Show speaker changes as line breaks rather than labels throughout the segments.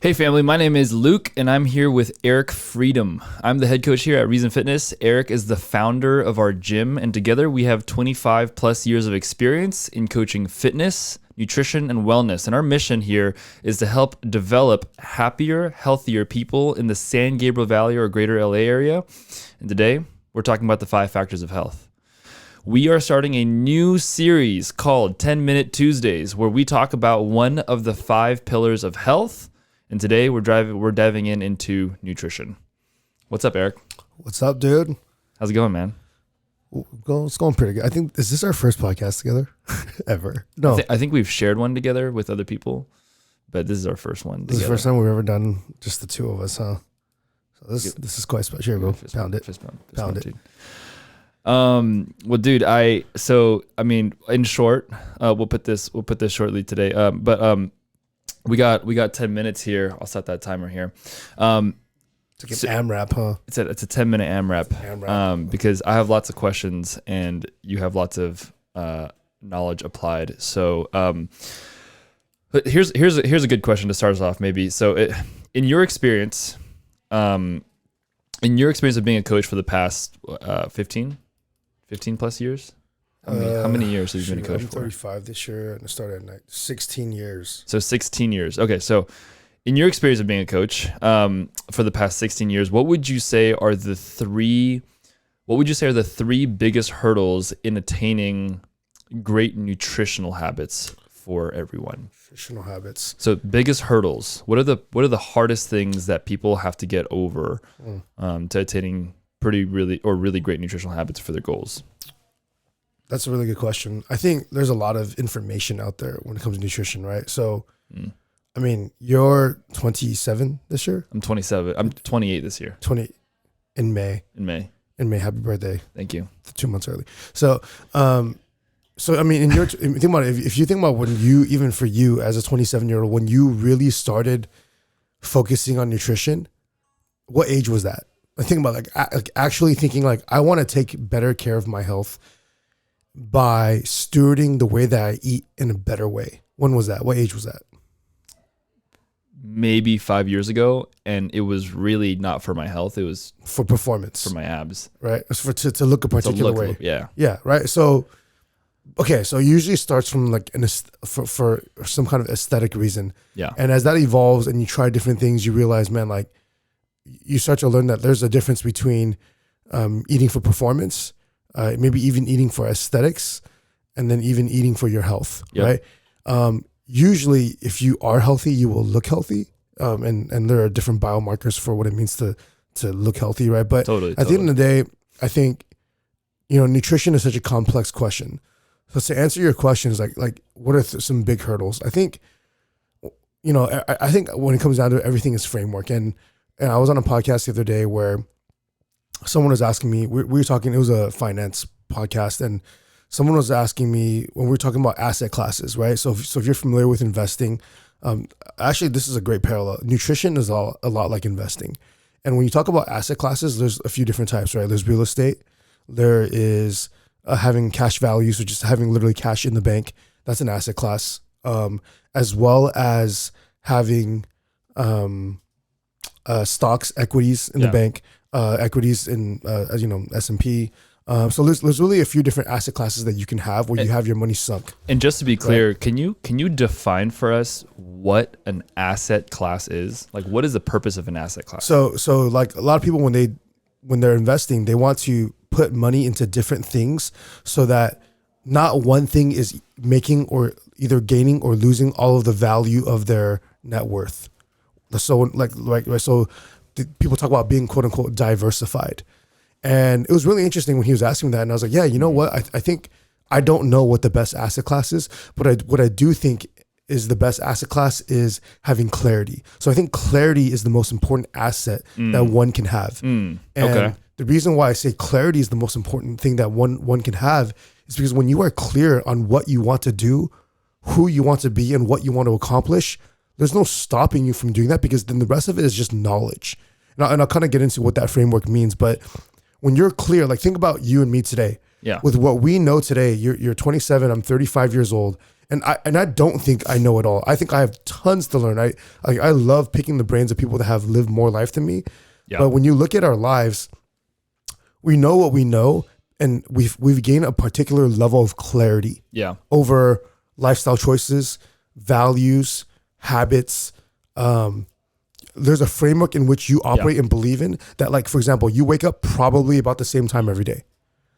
Hey family, my name is Luke and I'm here with Eric Freedom. I'm the head coach here at Reason Fitness. Eric is the founder of our gym, and together we have 25 plus years of experience in coaching fitness, nutrition, and wellness. And our mission here is to help develop happier, healthier people in the San Gabriel Valley or greater LA area. And today we're talking about the 5 factors of health. We are starting a new series called 10-Minute Tuesdays, where we talk about one of the 5 pillars of health. And today we're diving into nutrition. What's up, Eric?
What's up, dude?
How's it going, man?
It's going pretty good. I think, is this our first podcast together ever? No.
I think we've shared one together with other people, but this is our first one together.
This is the first time we've ever done just the two of us, huh? So this is quite special. Here we go. Pound it.
Fist
pound
it.
Dude.
Well, dude, in short, we'll put this shortly today. We got 10 minutes here. I'll set that timer here.
It's like an AMRAP, huh?
It's a 10-minute AMRAP. Because I have lots of questions and you have lots of knowledge applied. So but here's a good question to start us off, maybe. So in your experience of being a coach for the past 15 plus years. How many years have you been a coach for?
I'm 35 this year, and I started at 16 years.
So 16 years. Okay, so in your experience of being a coach for the past 16 years, what would you say are the three biggest hurdles in attaining great nutritional habits for everyone?
Nutritional habits.
So biggest hurdles. What are the hardest things that people have to get over to attaining really great nutritional habits for their goals?
That's a really good question. I think there's a lot of information out there when it comes to nutrition, right? So, I mean, you're 27 this year?
I'm 27. I'm 28 this year.
20 in May.
In May.
Happy birthday.
Thank you.
2 months early. So I mean, think about it. If you think about when you, even for you as a 27-year-old, when you really started focusing on nutrition, what age was that? I think about like actually thinking like, I want to take better care of my health by stewarding the way that I eat in a better way. When was that? What age was that?
Maybe 5 years ago, and it was really not for my health. It was
for performance,
for my abs,
right? It's to look a particular way.
Yeah,
right. So, okay, so it usually starts from like for some kind of aesthetic reason.
Yeah,
and as that evolves and you try different things, you realize, man, like you start to learn that there's a difference between eating for performance. Maybe even eating for aesthetics, and then even eating for your health, right? Usually, if you are healthy, you will look healthy, and there are different biomarkers for what it means to look healthy, right? But at the end of the day, I think, nutrition is such a complex question. So to answer your question is like what are some big hurdles? I think, I think when it comes down to it, everything is framework. And I was on a podcast the other day where someone was asking me, we were talking, it was a finance podcast, and someone was asking me when we were talking about asset classes, right? So if you're familiar with investing, actually this is a great parallel. Nutrition is a lot like investing. And when you talk about asset classes, there's a few different types, right? There's real estate. There is having cash value, so just having literally cash in the bank. That's an asset class. As well as having stocks, equities in the bank. Equities in S&P. So there's really a few different asset classes that you can have where you have your money sunk.
And just to be clear, right? Can you define for us what an asset class is? Like, what is the purpose of an asset class?
So like a lot of people when they're investing, they want to put money into different things so that not one thing is making or either gaining or losing all of the value of their net worth. So so people talk about being quote unquote diversified. And it was really interesting when he was asking me that. And I was like, yeah, you know what? I think I don't know what the best asset class is, but what I do think is the best asset class is having clarity. So I think clarity is the most important asset that one can have. And the reason why I say clarity is the most important thing that one can have is because when you are clear on what you want to do, who you want to be, and what you want to accomplish, there's no stopping you from doing that, because then the rest of it is just knowledge. And I'll kind of get into what that framework means. But when you're clear, like think about you and me today.
Yeah.
With what we know today, you're 27, I'm 35 years old. I don't think I know it all. I think I have tons to learn. I love picking the brains of people that have lived more life than me.
Yeah.
But when you look at our lives, we know what we know, and we've gained a particular level of clarity
Yeah.
over lifestyle choices, values, habits. There's a framework in which you operate and believe in that, like, for example, you wake up probably about the same time every day.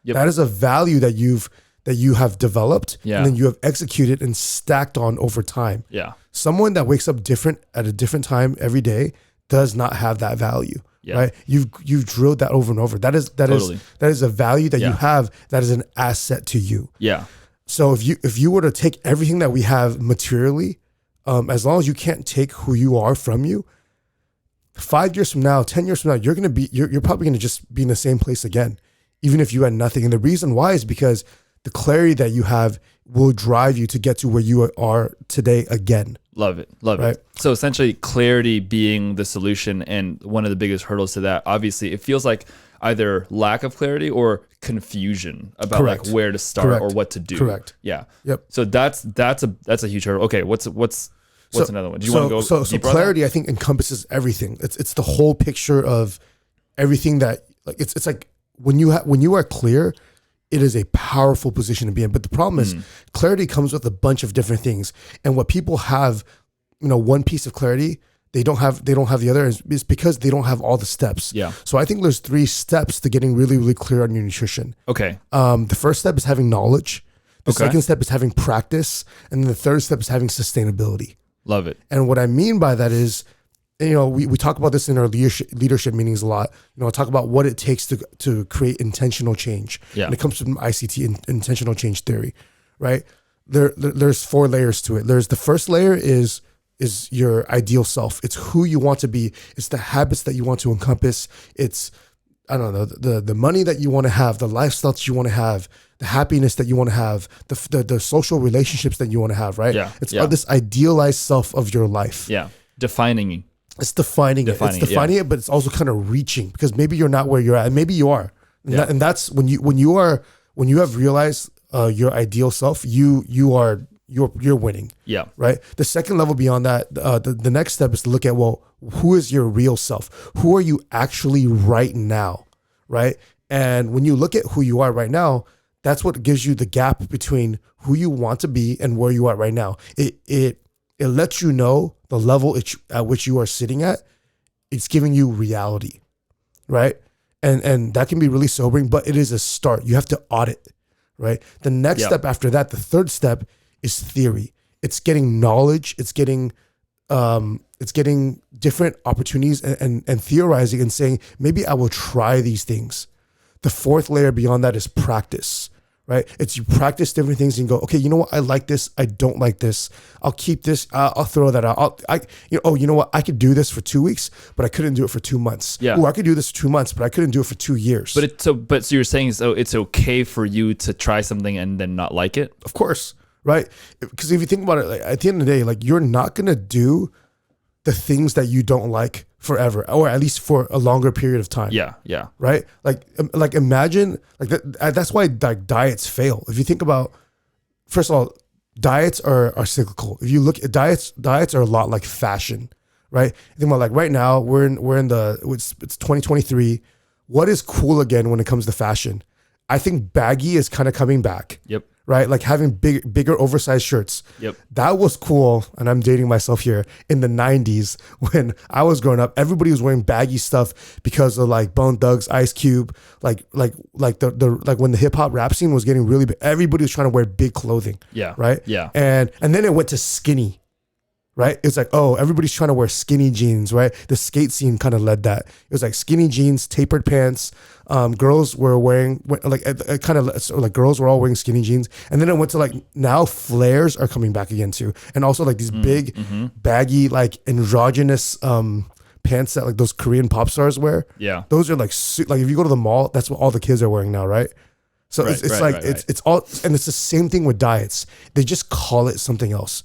Yep.
That is a value that you have developed
Yeah.
and then you have executed and stacked on over time.
Yeah.
Someone that wakes up different at a different time every day does not have that value.
Yeah.
Right? You've drilled that over and over. That is a value that you have that is an asset to you.
Yeah.
So if you were to take everything that we have materially, as long as you can't take who you are from you, 5 years from now, 10 years from now, you're probably gonna just be in the same place again, even if you had nothing. And the reason why is because the clarity that you have will drive you to get to where you are today again.
Love it. Love
Right.
it. So essentially clarity being the solution, and one of the biggest hurdles to that, obviously it feels like either lack of clarity or confusion about
Correct.
like where to start
Correct.
or what to do.
Correct.
Yeah.
Yep.
So that's a huge hurdle. Okay, what's another one? Do you want to go
so
deeper on
clarity, I think, encompasses everything. It's the whole picture of everything that, like, it's like when you are clear, it is a powerful position to be in. But the problem is clarity comes with a bunch of different things. And what people have, one piece of clarity, they don't have the other, is because they don't have all the steps.
Yeah.
So I think there's 3 steps to getting really, really clear on your nutrition.
that? Okay.
The first step is having knowledge. The
Okay.
second step is having practice. And then the third step is having sustainability.
Love it.
And what I mean by that is, we talk about this in our leadership meetings a lot. I talk about what it takes to create intentional change.
Yeah.
And it comes from ICT, intentional change theory, right? There's 4 layers to it. There's the first layer is your ideal self. It's who you want to be. It's the habits that you want to encompass. It's, I don't know, the money that you want to have, the lifestyle that you want to have, the happiness that you want to have, the social relationships that you want to have, right?
Yeah,
It's
yeah.
this idealized self of your life.
Yeah. Defining.
It's defining it, but it's also kind of reaching, because maybe you're not where you're at, and maybe you are. And that's when you have realized your ideal self, you're winning.
Yeah.
Right. The second level beyond that, the next step is to look at, well, who is your real self? Who are you actually right now? Right. And when you look at who you are right now, that's what gives you the gap between who you want to be and where you are right now. It lets you know the level at which you are sitting at. It's giving you reality. Right. And that can be really sobering, but it is a start. You have to audit. Right. The next step after that, the third step, is theory. It's getting knowledge. It's getting different opportunities and theorizing and saying, maybe I will try these things. The fourth layer beyond that is practice, right? It's you practice different things and go, okay, you know what? I like this. I don't like this. I'll keep this. I'll throw that out. You know what? I could do this for 2 weeks, but I couldn't do it for 2 months.
Yeah.
Or I could do this for 2 months, but I couldn't do it for 2 years.
But so you're saying, so it's okay for you to try something and then not like it?
Of course. Right? Because if you think about it, like, at the end of the day, like, you're not going to do the things that you don't like forever, or at least for a longer period of time.
Yeah. Yeah.
Right? Like imagine, like, that's why, like, diets fail. If you think about, first of all, diets are cyclical. If you look at diets are a lot like fashion, right? Think about, like, right now it's 2023. What is cool again when it comes to fashion? I think baggy is kind of coming back.
Yep.
Right? Like having bigger oversized shirts.
Yep.
That was cool. And I'm dating myself here. In the 90s, when I was growing up, everybody was wearing baggy stuff because of, like, Bone Thugs, Ice Cube, like when the hip hop rap scene was getting really big, everybody was trying to wear big clothing.
Yeah.
Right?
Yeah.
And then it went to skinny. Right? It's like, oh, everybody's trying to wear skinny jeans, right? The skate scene kind of led that. It was like skinny jeans, tapered pants. Girls were wearing, girls were all wearing skinny jeans. And then it went to, like, now flares are coming back again too. And also, like, these big, baggy, like, androgynous pants that, like, those Korean pop stars wear.
Yeah.
Those are like if you go to the mall, that's what all the kids are wearing now, right? So it's it's all, and it's the same thing with diets. They just call it something else.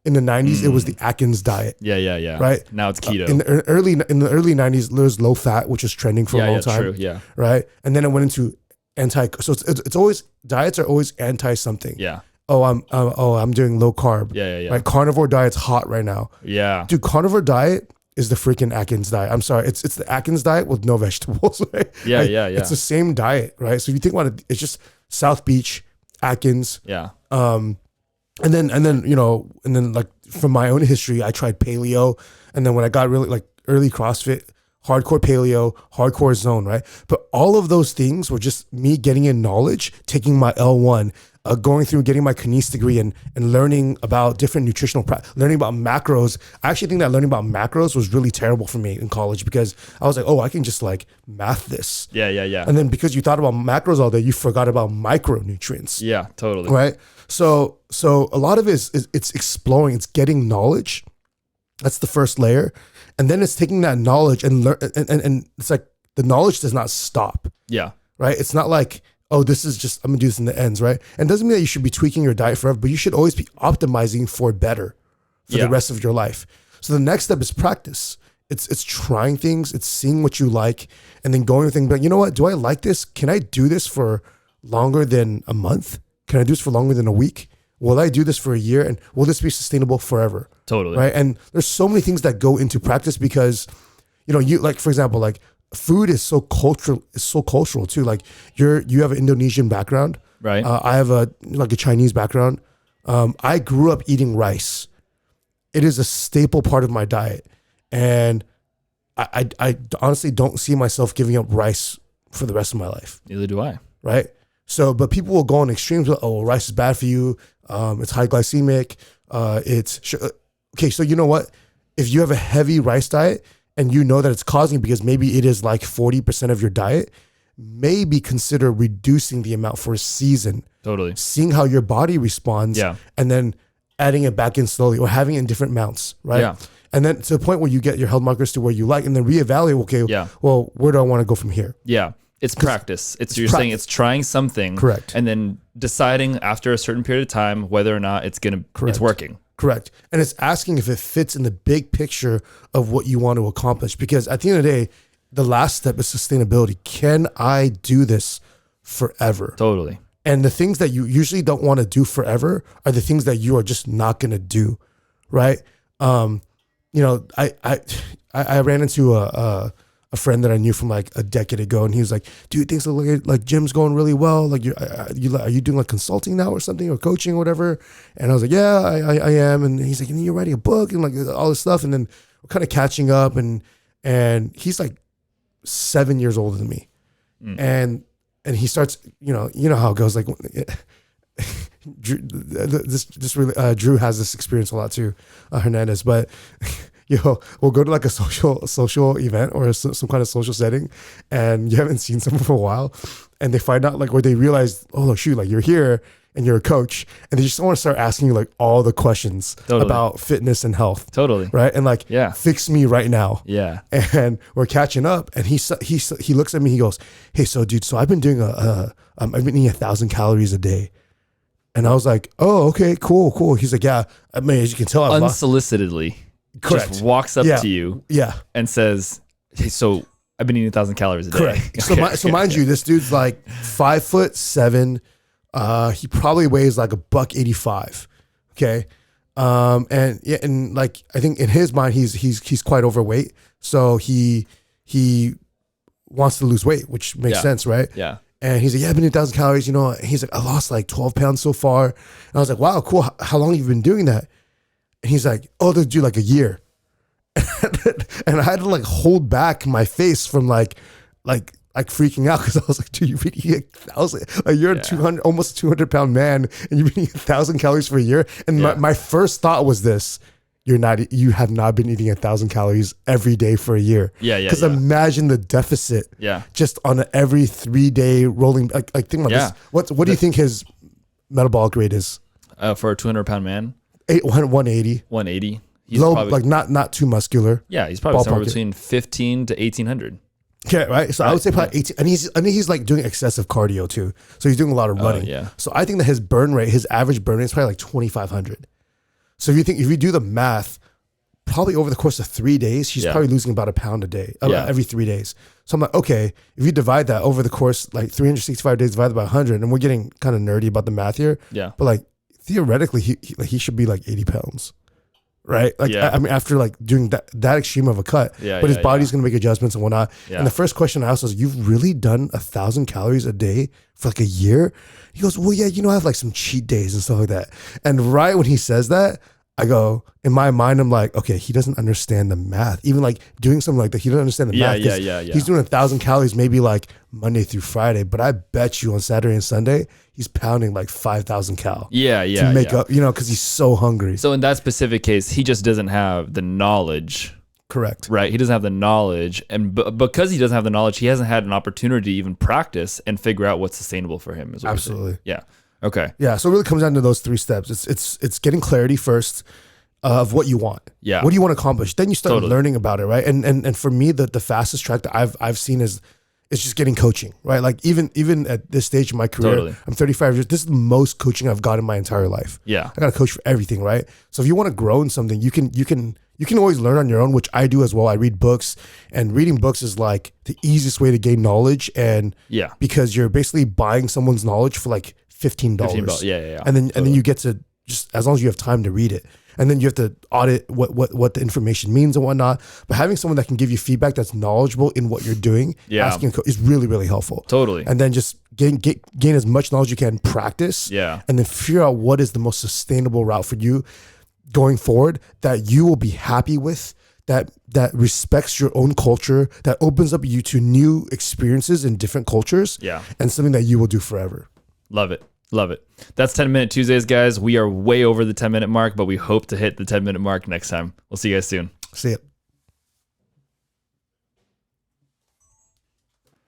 In the 90s, it was the Atkins diet.
Yeah.
Right?
Now it's keto.
In the early 90s, there was low fat, which was trending for a long time.
True. Yeah.
Right? And then it went into so it's always, diets are always anti something.
Yeah.
I'm doing low carb.
Yeah.
Right, carnivore diet's hot right now.
Yeah.
Dude, carnivore diet is the freaking Atkins diet. I'm sorry, it's the Atkins diet with no vegetables. Right?
Yeah,
Like,
yeah.
It's the same diet, right? So if you think about it, it's just South Beach, Atkins,
Yeah.
and then like from my own history, I tried paleo, and then when I got really like early CrossFit, hardcore paleo, hardcore zone, right? But all of those things were just me getting in knowledge, taking my L1, going through getting my kines degree and learning about different nutritional, learning about macros. I actually think that learning about macros was really terrible for me in college because I was like, oh, I can just like math this.
Yeah.
And then because you thought about macros all day, you forgot about micronutrients.
Yeah, totally.
Right. So a lot of it is it's exploring, it's getting knowledge. That's the first layer. And then it's taking that knowledge and learn, and it's like the knowledge does not stop.
Yeah.
Right. It's not like, oh, this is just, I'm gonna do this in the ends, right? And it doesn't mean that you should be tweaking your diet forever, but you should always be optimizing for better for the rest of your life. So the next step is practice. It's trying things, it's seeing what you like, and then going with things. But you know what? Do I like this? Can I do this for longer than a month? Can I do this for longer than a week? Will I do this for a year? And will this be sustainable forever?
Totally.
Right. And there's so many things that go into practice because, you like, for example, like food is so cultural too. Like you have an Indonesian background.
Right.
I have a Chinese background. I grew up eating rice. It is a staple part of my diet. And I honestly don't see myself giving up rice for the rest of my life.
Neither do I.
Right. So, but people will go on extremes. Oh, rice is bad for you. It's high glycemic. Okay. So you know what? If you have a heavy rice diet and you know that it's causing, because maybe it is like 40% of your diet, maybe consider reducing the amount for a season.
Totally.
Seeing how your body responds.
Yeah.
And then adding it back in slowly or having it in different amounts. Right.
Yeah.
And then to the point where you get your health markers to where you like, and then reevaluate, okay, well, where do I want to go from here?
Yeah. It's practice. You're saying it's trying something.
Correct.
And then deciding after a certain period of time whether or not it's working.
Correct. And it's asking if it fits in the big picture of what you want to accomplish. Because at the end of the day, the last step is sustainability. Can I do this forever?
Totally.
And the things that you usually don't want to do forever are the things that you are just not going to do. Right. I ran into a friend that I knew from like a decade ago, and he was like, "Dude, things look like gym's going really well. Like, are you doing like consulting now or something, or coaching or whatever?" And I was like, "Yeah, I am." And he's like, "And you're writing a book and like all this stuff." And then we're kind of catching up, and he's like 7 years older than me, and he starts, you know how it goes. Like, Drew has this experience a lot too, Hernandez, but. We'll go to like a social event or some kind of social setting, and you haven't seen someone for a while, and they find out like, or they realize, oh shoot, like you're here and you're a coach, and they just want to start asking you like all the questions about fitness and health. Totally. Right. And like, fix me right now. Yeah. And we're catching up, and he looks at me, he goes, "Hey, so dude, so I've been doing I've been eating 1,000 calories a day." And I was like, "Oh, okay, cool." He's like, "Yeah, I mean, as you can tell,
unsolicitedly." Correct. Just walks up to you and says, "Hey, so I've been eating 1,000 calories a day."
Correct. So mind you, this dude's like 5'7". He probably weighs like $185. Okay. And like, I think in his mind, he's quite overweight. So he wants to lose weight, which makes sense, right? Yeah. And he's like, "Yeah, I've been doing 1,000 calories, He's like, "I lost like 12 pounds so far." And I was like, "Wow, cool. How long have you been doing that?" And he's like, "Oh, they'll do like a year." And I had to like hold back my face from like freaking out, because I was like, "Dude, you've been eating 1,000, like you're a almost 200-pound man, and you've been eating 1,000 calories for a year." And my first thought was this: you have not been eating 1,000 calories every day for a year. Because imagine the deficit. Just on every 3-day rolling. Like think about this. What do you think his metabolic rate is?
For a 200-pound man?
180.
180.
He's low, probably, like not too muscular.
Yeah, he's probably somewhere between 15 to 1,800.
Okay, right. So I would say probably 18. And he's like doing excessive cardio too. So he's doing a lot of running. So I think that his average burn rate is probably like 2,500. So if you do the math, probably over the course of 3 days, he's probably losing about a pound a day, every 3 days. So I'm like, okay, if you divide that over the course, like 365 days divided by 100, and we're getting kind of nerdy about the math here. Yeah. But like theoretically he should be like 80 pounds. Right? Like,
Yeah.
I mean, after like doing that extreme of a cut,
Yeah,
but his
yeah,
body's going to make adjustments and whatnot.
Yeah.
And the first question I asked was, you've really done 1,000 calories a day for like a year? He goes, well, yeah, I have like some cheat days and stuff like that. And right when he says that, I go, in my mind, I'm like, okay, he doesn't understand the math. Even like doing something like that, he doesn't understand the math.
Yeah.
He's doing 1,000 calories maybe like Monday through Friday, but I bet you on Saturday and Sunday, he's pounding like 5,000 cal.
Yeah.
To make up, because he's so hungry.
So in that specific case, he just doesn't have the knowledge.
Correct.
Right. He doesn't have the knowledge. And because he doesn't have the knowledge, he hasn't had an opportunity to even practice and figure out what's sustainable for him. Is what
Absolutely.
Yeah. Okay.
Yeah. So it really comes down to those 3 steps. It's getting clarity first of what you want.
Yeah.
What do you want to accomplish? Then you start
Totally.
learning about it, right? And for me, the fastest track that I've seen is just getting coaching, right? Like even at this stage in my career,
Totally.
I'm 35 years. This is the most coaching I've got in my entire life.
Yeah.
I got to coach for everything, right? So if you want to grow in something, you can always learn on your own, which I do as well. I read books, and reading books is like the easiest way to gain knowledge. And
Yeah.
because you're basically buying someone's knowledge for like $15.
Yeah.
And then you get to, just as long as you have time to read it. And then you have to audit what the information means and whatnot. But having someone that can give you feedback that's knowledgeable in what you're doing, asking is really, really helpful.
Totally.
And then just gain as much knowledge you can, practice,
Yeah.
and then figure out what is the most sustainable route for you going forward that you will be happy with, that respects your own culture, that opens up you to new experiences in different cultures,
Yeah.
and something that you will do forever.
Love it. Love it. That's 10-Minute Tuesdays, guys. We are way over the 10-minute mark, but we hope to hit the 10-minute mark next time. We'll see you guys soon.
See ya.